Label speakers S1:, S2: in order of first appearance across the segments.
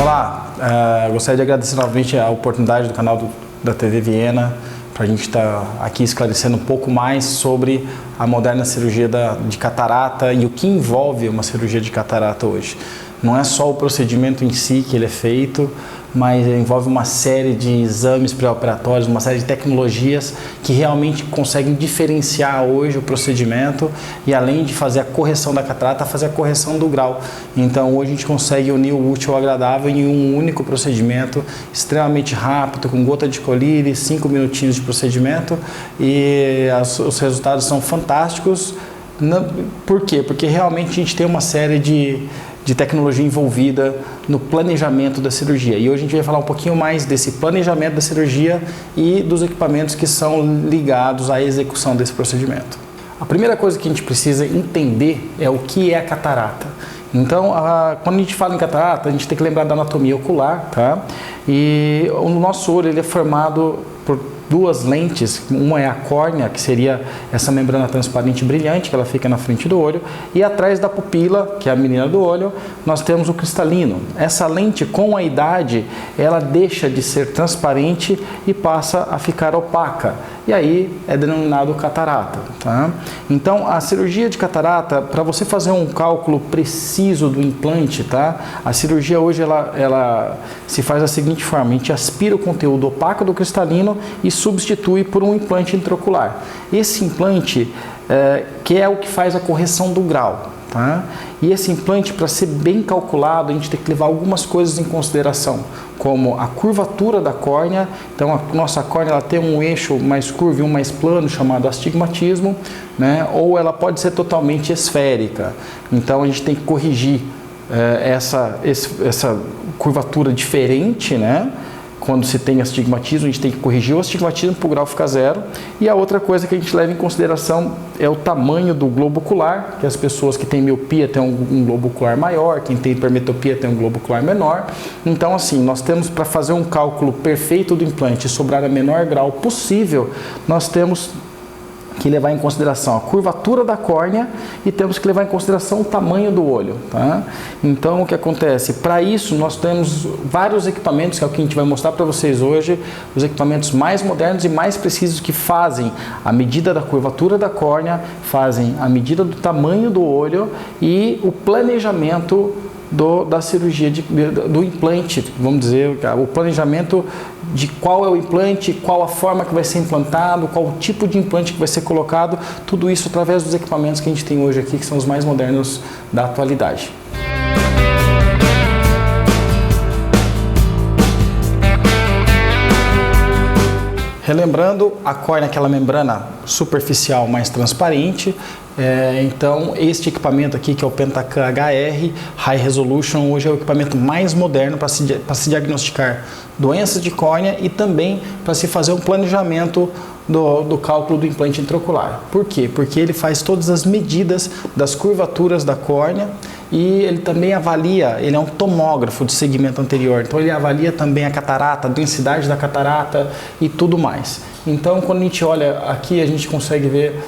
S1: Olá, gostaria de agradecer novamente a oportunidade do canal da TV Viena para a gente estar aqui esclarecendo um pouco mais sobre a moderna cirurgia de catarata e o que envolve uma cirurgia de catarata hoje. Não é só o procedimento em si que ele é feito, mas envolve uma série de exames pré-operatórios, uma série de tecnologias que realmente conseguem diferenciar hoje o procedimento e, além de fazer a correção da catarata, fazer a correção do grau. Então hoje a gente consegue unir o útil ao agradável em um único procedimento, extremamente rápido, com gota de colírio, 5 minutinhos de procedimento, e os resultados são fantásticos. Por quê? Porque realmente a gente tem uma série de tecnologia envolvida no planejamento da cirurgia. E hoje a gente vai falar um pouquinho mais desse planejamento da cirurgia e dos equipamentos que são ligados à execução desse procedimento. A primeira coisa que a gente precisa entender é o que é a catarata. Então, quando a gente fala em catarata, a gente tem que lembrar da anatomia ocular, tá? E o nosso olho ele é formado por duas lentes, uma é a córnea, que seria essa membrana transparente brilhante, que ela fica na frente do olho, e atrás da pupila, que é a menina do olho, nós temos o cristalino. Essa lente, com a idade, ela deixa de ser transparente e passa a ficar opaca, e aí é denominado catarata, tá? Então, a cirurgia de catarata, para você fazer um cálculo preciso do implante, tá? A cirurgia hoje, ela se faz da seguinte forma: a gente aspira o conteúdo opaco do cristalino e substitui por um implante intraocular. Esse implante que é o que faz a correção do grau, tá? E esse implante, para ser bem calculado, a gente tem que levar algumas coisas em consideração, como a curvatura da córnea. Então a nossa córnea ela tem um eixo mais curvo e um mais plano, chamado astigmatismo, né? Ou ela pode ser totalmente esférica. Então a gente tem que corrigir essa curvatura diferente, né? Quando se tem astigmatismo, a gente tem que corrigir o astigmatismo para o grau ficar zero. E a outra coisa que a gente leva em consideração é o tamanho do globo ocular, que as pessoas que têm miopia têm um globo ocular maior, quem tem hipermetropia tem um globo ocular menor. Então, assim, nós temos, para fazer um cálculo perfeito do implante e sobrar a menor grau possível, nós temos que levar em consideração a curvatura da córnea e temos que levar em consideração o tamanho do olho, tá? Então, o que acontece? Para isso, nós temos vários equipamentos, que é o que a gente vai mostrar para vocês hoje, os equipamentos mais modernos e mais precisos, que fazem a medida da curvatura da córnea, fazem a medida do tamanho do olho e o planejamento da cirurgia do implante, vamos dizer, o planejamento de qual é o implante, qual a forma que vai ser implantado, qual o tipo de implante que vai ser colocado, tudo isso através dos equipamentos que a gente tem hoje aqui, que são os mais modernos da atualidade. Relembrando, a córnea é aquela membrana superficial mais transparente. Então, este equipamento aqui, que é o Pentacam HR High Resolution, hoje é o equipamento mais moderno para se diagnosticar doenças de córnea e também para se fazer um planejamento do cálculo do implante intraocular. Por quê? Porque ele faz todas as medidas das curvaturas da córnea e ele também avalia, ele é um tomógrafo de segmento anterior, então ele avalia também a catarata, a densidade da catarata e tudo mais. Então, quando a gente olha aqui, a gente consegue ver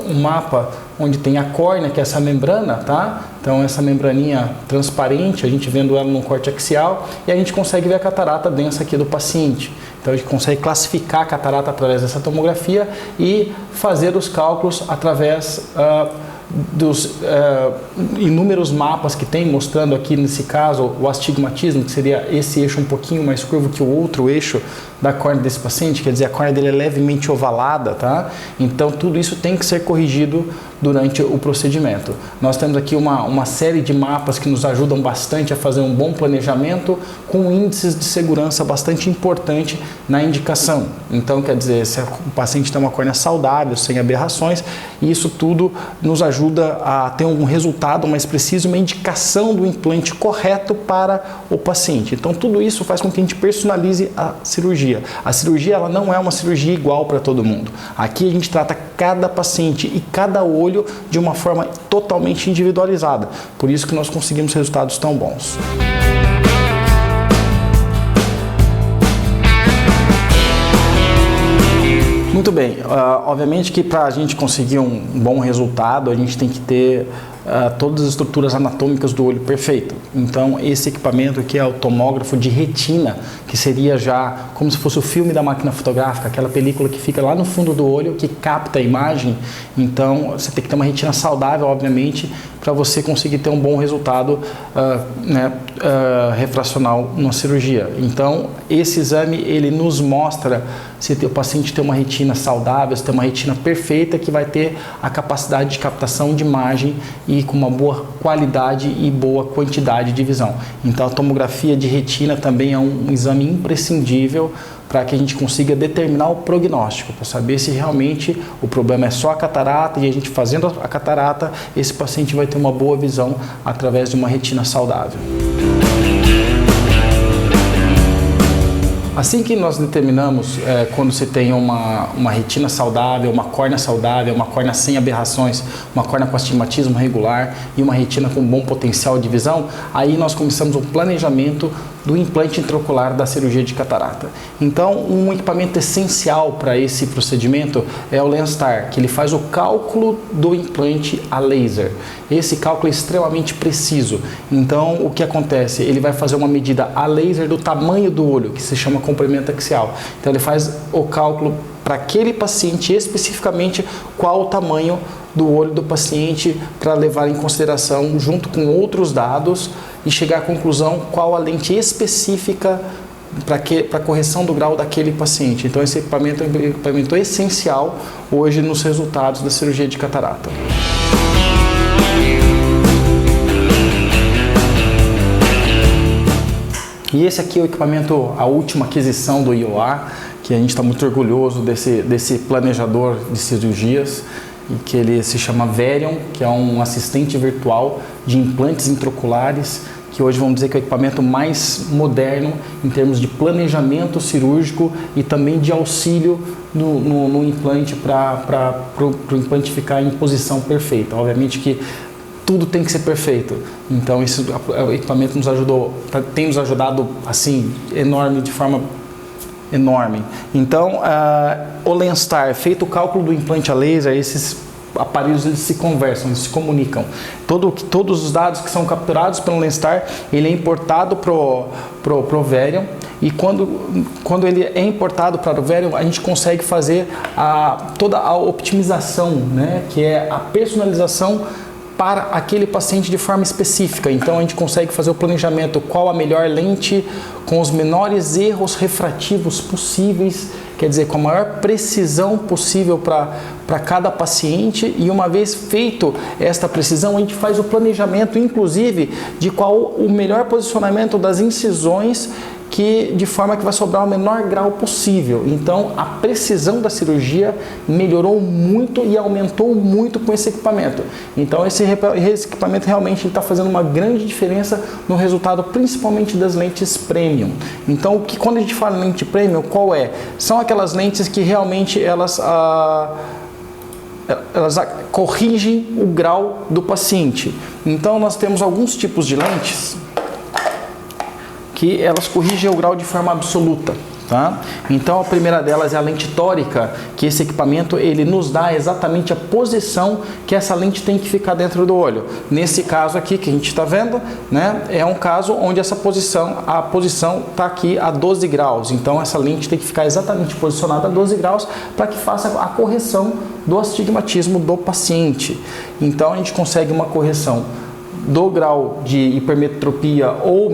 S1: um mapa onde tem a córnea, que é essa membrana, tá? Então essa membraninha transparente, a gente vendo ela no corte axial, e a gente consegue ver a catarata densa aqui do paciente. Então a gente consegue classificar a catarata através dessa tomografia e fazer os cálculos através dos inúmeros mapas que tem, mostrando aqui nesse caso o astigmatismo, que seria esse eixo um pouquinho mais curvo que o outro eixo da córnea desse paciente, quer dizer, a córnea dele é levemente ovalada, tá? Então tudo isso tem que ser corrigido durante o procedimento. Nós temos aqui uma série de mapas que nos ajudam bastante a fazer um bom planejamento, com índices de segurança bastante importante na indicação. Então, quer dizer, se o paciente tem uma córnea saudável, sem aberrações, isso tudo nos ajuda a ter um resultado mais preciso, uma indicação do implante correto para o paciente. Então, tudo isso faz com que a gente personalize a cirurgia. A cirurgia ela não é uma cirurgia igual para todo mundo. Aqui a gente trata cada paciente e cada olho de uma forma totalmente individualizada. Por isso que nós conseguimos resultados tão bons. Muito bem, obviamente que para a gente conseguir um bom resultado, a gente tem que ter todas as estruturas anatômicas do olho perfeito. Então, esse equipamento aqui é o tomógrafo de retina, que seria já como se fosse o filme da máquina fotográfica, aquela película que fica lá no fundo do olho, que capta a imagem. Então, você tem que ter uma retina saudável, obviamente, para você conseguir ter um bom resultado refracional na cirurgia. Então, esse exame, ele nos mostra se o paciente tem uma retina saudável, se tem uma retina perfeita, que vai ter a capacidade de captação de imagem e com uma boa qualidade e boa quantidade de visão. Então, a tomografia de retina também é um exame imprescindível para que a gente consiga determinar o prognóstico, para saber se realmente o problema é só a catarata, e a gente fazendo a catarata, esse paciente vai ter uma boa visão através de uma retina saudável. Assim que nós determinamos quando você tem uma retina saudável, uma córnea saudável, uma córnea sem aberrações, uma córnea com astigmatismo regular e uma retina com bom potencial de visão, aí nós começamos o planejamento do implante intraocular da cirurgia de catarata. Então, um equipamento essencial para esse procedimento é o Lenstar, que ele faz o cálculo do implante a laser. Esse cálculo é extremamente preciso. Então, o que acontece? Ele vai fazer uma medida a laser do tamanho do olho, que se chama comprimento axial. Então, ele faz o cálculo para aquele paciente, especificamente qual o tamanho do olho do paciente, para levar em consideração, junto com outros dados, e chegar à conclusão qual a lente específica para a correção do grau daquele paciente. Então, esse equipamento é um equipamento essencial hoje nos resultados da cirurgia de catarata. E esse aqui é o equipamento, a última aquisição do IOA, que a gente está muito orgulhoso desse planejador de cirurgias, e que ele se chama Varian, que é um assistente virtual de implantes intraoculares, que hoje vamos dizer que é o equipamento mais moderno em termos de planejamento cirúrgico e também de auxílio no implante para o implante ficar em posição perfeita. Obviamente que tudo tem que ser perfeito. Então, o equipamento tem nos ajudado assim, de forma enorme. Então, o Lenstar, feito o cálculo do implante a laser, esses aparelhos eles se conversam, eles se comunicam. Todos os dados que são capturados pelo Lenstar, ele é importado pro Varian, e quando ele é importado para o Varian, a gente consegue fazer toda a optimização, né, que é a personalização para aquele paciente de forma específica. Então, a gente consegue fazer o planejamento, qual a melhor lente com os menores erros refrativos possíveis, quer dizer, com a maior precisão possível para cada paciente, e uma vez feito esta precisão, a gente faz o planejamento, inclusive, de qual o melhor posicionamento das incisões, de forma que vai sobrar o menor grau possível. Então, a precisão da cirurgia melhorou muito e aumentou muito com esse equipamento. Então, esse equipamento realmente está fazendo uma grande diferença no resultado, principalmente das lentes premium. Então, quando a gente fala em lente premium, qual é? São aquelas lentes que realmente elas corrigem o grau do paciente. Então, nós temos alguns tipos de lentes que elas corrigem o grau de forma absoluta, tá? Então, a primeira delas é a lente tórica, que esse equipamento ele nos dá exatamente a posição que essa lente tem que ficar dentro do olho. Nesse caso aqui que a gente está vendo, né, é um caso onde a posição está aqui a 12 graus. Então, essa lente tem que ficar exatamente posicionada a 12 graus para que faça a correção do astigmatismo do paciente. Então, a gente consegue uma correção do grau de hipermetropia ou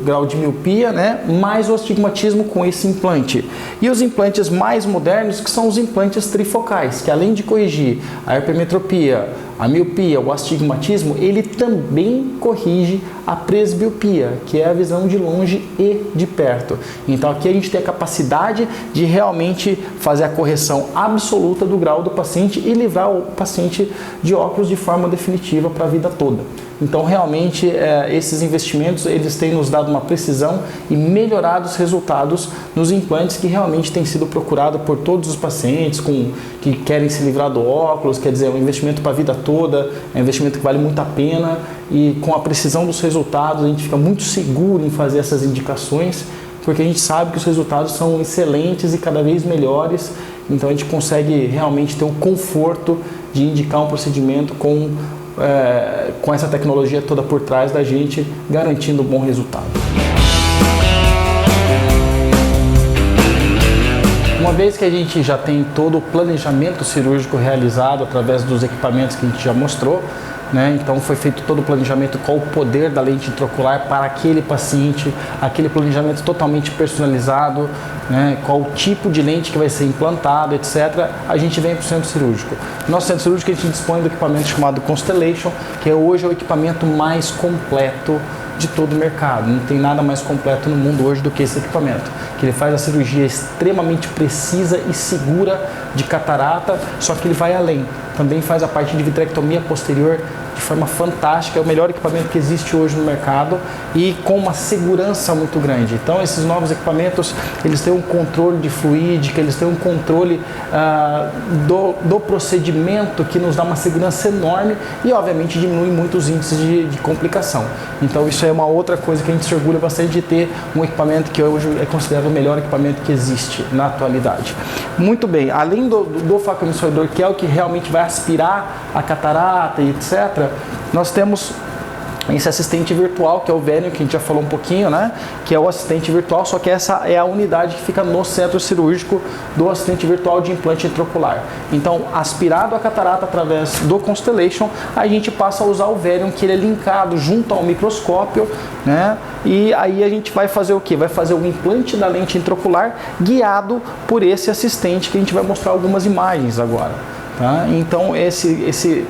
S1: grau de miopia, né, mais o astigmatismo com esse implante. E os implantes mais modernos, que são os implantes trifocais, que além de corrigir a hipermetropia, a miopia, o astigmatismo, ele também corrige a presbiopia, que é a visão de longe e de perto. Então aqui a gente tem a capacidade de realmente fazer a correção absoluta do grau do paciente e livrar o paciente de óculos de forma definitiva para a vida toda. Então realmente esses investimentos eles têm nos dado uma precisão e melhorado os resultados nos implantes, que realmente tem sido procurado por todos os pacientes que querem se livrar do óculos. Quer dizer, é um investimento para a vida toda, é um investimento que vale muito a pena, e com a precisão dos resultados a gente fica muito seguro em fazer essas indicações, porque a gente sabe que os resultados são excelentes e cada vez melhores. Então a gente consegue realmente ter o conforto de indicar um procedimento com com essa tecnologia toda por trás da gente, garantindo um bom resultado. Uma vez que a gente já tem todo o planejamento cirúrgico realizado através dos equipamentos que a gente já mostrou, né? Então foi feito todo o planejamento, qual o poder da lente intraocular para aquele paciente, aquele planejamento totalmente personalizado, né? Qual o tipo de lente que vai ser implantado, etc. A gente vem para o centro cirúrgico. No nosso centro cirúrgico a gente dispõe do equipamento chamado Constellation, que hoje é o equipamento mais completo de todo o mercado. Não tem nada mais completo no mundo hoje do que esse equipamento, que ele faz a cirurgia extremamente precisa e segura de catarata, só que ele vai além. Também faz a parte de vitrectomia posterior de forma fantástica, é o melhor equipamento que existe hoje no mercado e com uma segurança muito grande. Então esses novos equipamentos, eles têm um controle de fluídica, eles têm um controle do procedimento que nos dá uma segurança enorme e obviamente diminui muito os índices de complicação. Então isso é uma outra coisa que a gente se orgulha bastante de ter um equipamento que hoje é considerado o melhor equipamento que existe na atualidade. Muito bem, além do facoemissor, que é o que realmente vai aspirar a catarata e etc., nós temos esse assistente virtual, que é o Varian, que a gente já falou um pouquinho, né? Que é o assistente virtual, só que essa é a unidade que fica no centro cirúrgico do assistente virtual de implante intraocular. Então, aspirado a catarata através do Constellation, a gente passa a usar o Varian, que ele é linkado junto ao microscópio, né? E aí a gente vai fazer o quê? Vai fazer o implante da lente intraocular guiado por esse assistente, que a gente vai mostrar algumas imagens agora. Tá? Então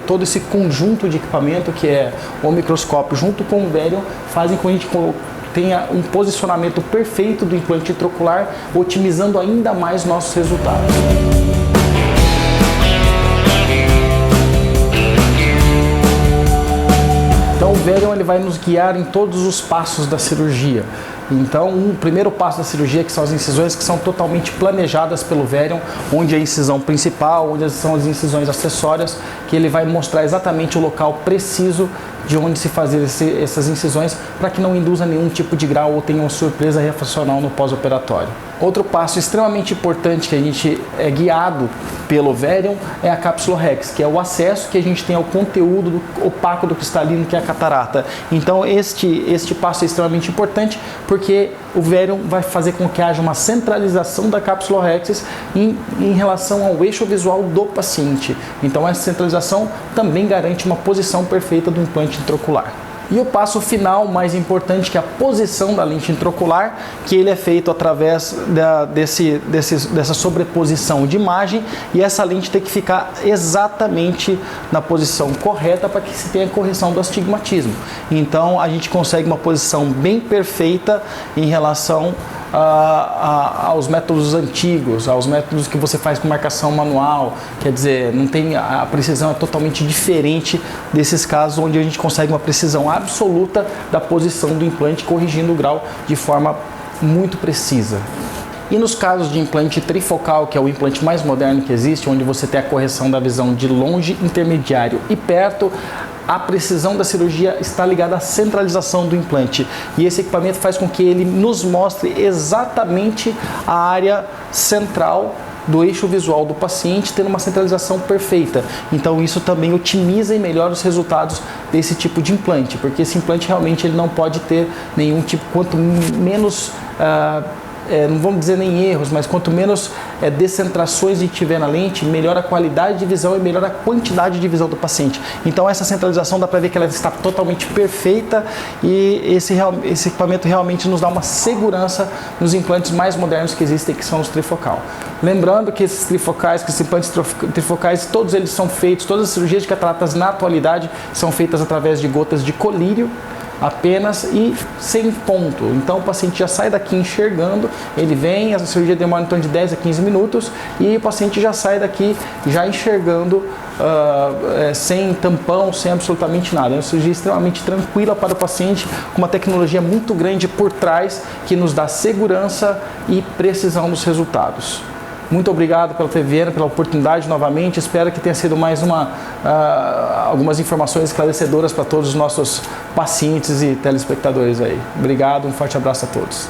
S1: todo esse conjunto de equipamento, que é o microscópio junto com o Varian, fazem com que a gente tenha um posicionamento perfeito do implante intraocular, otimizando ainda mais nossos resultados. Então o Varian ele vai nos guiar em todos os passos da cirurgia. Então, o primeiro passo da cirurgia, que são as incisões, que são totalmente planejadas pelo Varian, onde é a incisão principal, onde são as incisões acessórias, que ele vai mostrar exatamente o local preciso de onde se fazer essas incisões, para que não induza nenhum tipo de grau ou tenha uma surpresa refracional no pós-operatório. Outro passo extremamente importante que a gente é guiado pelo Varian é a cápsula Rex, que é o acesso que a gente tem ao conteúdo opaco do cristalino, que é a catarata. Então este passo é extremamente importante, porque o Varian vai fazer com que haja uma centralização da cápsula Rex em relação ao eixo visual do paciente. Então essa centralização também garante uma posição perfeita do implante intraocular. E o passo final, mais importante, que é a posição da lente intraocular, que ele é feito através dessa sobreposição de imagem, e essa lente tem que ficar exatamente na posição correta para que se tenha correção do astigmatismo. Então a gente consegue uma posição bem perfeita em relação aos métodos antigos, aos métodos que você faz com marcação manual. Quer dizer, não tem, a precisão é totalmente diferente desses casos onde a gente consegue uma precisão absoluta da posição do implante, corrigindo o grau de forma muito precisa. E nos casos de implante trifocal, que é o implante mais moderno que existe, onde você tem a correção da visão de longe, intermediário e perto, a precisão da cirurgia está ligada à centralização do implante. E esse equipamento faz com que ele nos mostre exatamente a área central do eixo visual do paciente, tendo uma centralização perfeita. Então isso também otimiza e melhora os resultados desse tipo de implante, porque esse implante realmente ele não pode ter nenhum tipo, quanto menos não vamos dizer nem erros, mas quanto menos descentrações a gente tiver na lente, melhora a qualidade de visão e melhora a quantidade de visão do paciente. Então essa centralização dá para ver que ela está totalmente perfeita, e esse equipamento realmente nos dá uma segurança nos implantes mais modernos que existem, que são os trifocal. Lembrando que esses trifocais, que esses implantes trifocais, todos eles são feitos, todas as cirurgias de cataratas na atualidade são feitas através de gotas de colírio, apenas e sem ponto. Então o paciente já sai daqui enxergando, ele vem, a cirurgia demora em torno de 10 a 15 minutos e o paciente já sai daqui já enxergando sem tampão, sem absolutamente nada. É uma cirurgia extremamente tranquila para o paciente, com uma tecnologia muito grande por trás que nos dá segurança e precisão dos resultados. Muito obrigado pela TV, pela oportunidade novamente. Espero que tenha sido mais algumas informações esclarecedoras para todos os nossos pacientes e telespectadores aí. Obrigado, um forte abraço a todos.